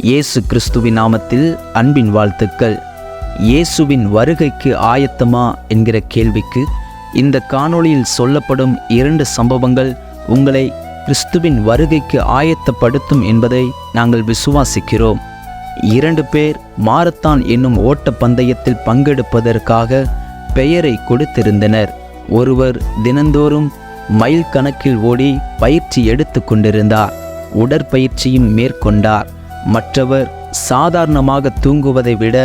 இயேசு கிறிஸ்துவின் நாமத்தில் அன்பின் வாழ்த்துக்கள். இயேசுவின் வருகைக்கு ஆயத்தமா என்கிற கேள்விக்கு இந்த காணொளியில் சொல்லப்படும் 2 சம்பவங்கள் உங்களை கிறிஸ்துவின் வருகைக்கு ஆயத்தப்படுத்தும் என்பதை நாங்கள் விசுவாசிக்கிறோம். 2 பேர் மாரத்தான் என்னும் ஓட்ட பந்தயத்தில் பங்கெடுப்பதற்காக பெயரை கொடுத்திருந்தனர். ஒருவர் தினந்தோறும் மைல் கணக்கில் ஓடி பயிற்சி எடுத்து கொண்டிருந்தார், உடற்பயிற்சியும் மேற்கொண்டார். மற்றவர் சாதாரணமாக தூங்குவதை விட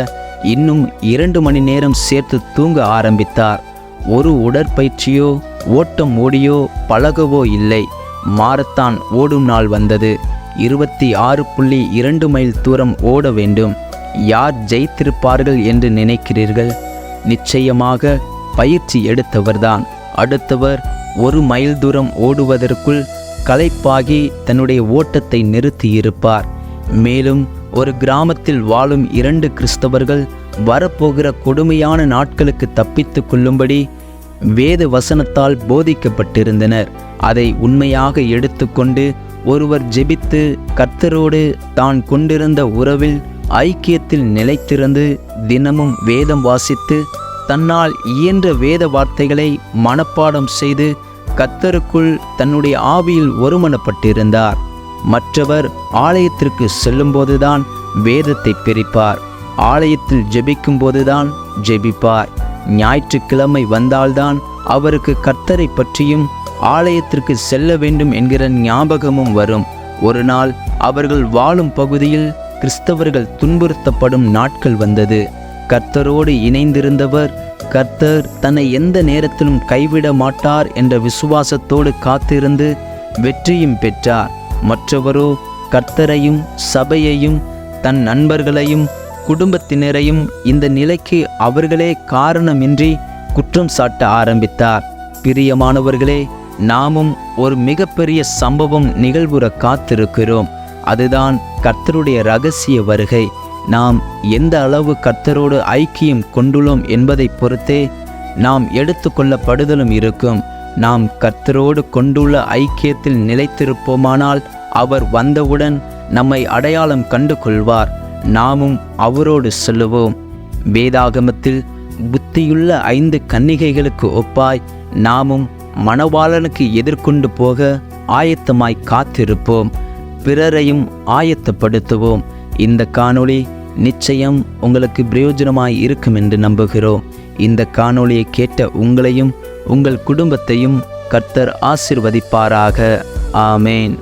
இன்னும் 2 மணி நேரம் சேர்த்து தூங்க ஆரம்பித்தார். ஒரு உடற்பயிற்சியோ ஓட்டம் ஓடியோ பழகவோ இல்லை. மாரத்தான் ஓடும் நாள் வந்தது. 26.2 மைல் தூரம் ஓட வேண்டும். யார் ஜெயித்திருப்பார்கள் என்று நினைக்கிறீர்கள்? நிச்சயமாக பயிற்சி எடுத்தவர்தான். அடுத்தவர் 1 மைல் தூரம் ஓடுவதற்குள் களைப்பாகி தன்னுடைய ஓட்டத்தை நிறுத்தியிருப்பார். மேலும் ஒரு கிராமத்தில் வாழும் 2 கிறிஸ்தவர்கள் வரப்போகிற கொடுமையான நாட்களுக்கு தப்பித்து கொள்ளும்படி வேத வசனத்தால் போதிக்கப்பட்டிருந்தனர். அதை உண்மையாக எடுத்துக்கொண்டு ஒருவர் ஜெபித்து கர்த்தரோடு தான் கொண்டிருந்த உறவில் ஐக்கியத்தில் நிலைத்திருந்து தினமும் வேதம் வாசித்து தன்னால் இயன்ற வேத வார்த்தைகளை மனப்பாடம் செய்து கர்த்தருக்குள் தன்னுடைய ஆவியில் ஒருமனப்பட்டிருந்தார். மற்றவர் ஆலயத்திற்கு செல்லும்போதுதான் வேதத்தை பிரிப்பார், ஆலயத்தில் ஜெபிக்கும் போதுதான் ஜெபிப்பார். ஞாயிற்றுக்கிழமை வந்தால்தான் அவருக்கு கர்த்தரை பற்றியும் ஆலயத்திற்கு செல்ல வேண்டும் என்கிற ஞாபகமும் வரும். ஒரு நாள் அவர்கள் வாழும் பகுதியில் கிறிஸ்தவர்கள் துன்புறுத்தப்படும் நாட்கள் வந்தது. கர்த்தரோடு இணைந்திருந்தவர் கர்த்தர் தன்னை எந்த நேரத்திலும் கைவிட மாட்டார் என்ற விசுவாசத்தோடு காத்திருந்து வெற்றியும் பெற்றார். மற்றவரோ கர்த்தரையும் சபையையும் தன் நண்பர்களையும் குடும்பத்தினரையும் இந்த நிலைக்கு அவர்களே காரணமின்றி குற்றம் சாட்ட ஆரம்பித்தார். பிரியமானவர்களே, நாமும் ஒரு மிகப்பெரிய சம்பவம் நிகழ்வுற காத்திருக்கிறோம். அதுதான் கர்த்தருடைய இரகசிய வருகை. நாம் எந்த அளவு கர்த்தரோடு ஐக்கியம் கொண்டுள்ளோம் என்பதை பொறுத்தே நாம் எடுத்துக்கொள்ளப்படுதலும் இருக்கும். நாம் கர்த்தரோடு கொண்டுள்ள ஐக்கியத்தில் நிலைத்திருப்போமானால் அவர் வந்தவுடன் நம்மை அடையாளம் கண்டு கொள்வார். நாமும் அவரோடு செல்லுவோம். வேதாகமத்தில் புத்தியுள்ள 5 கன்னிகைகளுக்கு ஒப்பாய் நாமும் மணவாளனுக்கு எதிர்கொண்டு போக ஆயத்தமாய் காத்திருப்போம். பிறரையும் ஆயத்தப்படுத்துவோம். இந்த காணொளி நிச்சயம் உங்களுக்கு பிரயோஜனமாய் இருக்கும் என்று நம்புகிறோம். இந்த காணொளியை கேட்ட உங்களையும் உங்கள் குடும்பத்தையும் கர்த்தர் ஆசீர்வதிப்பாராக. ஆமேன்.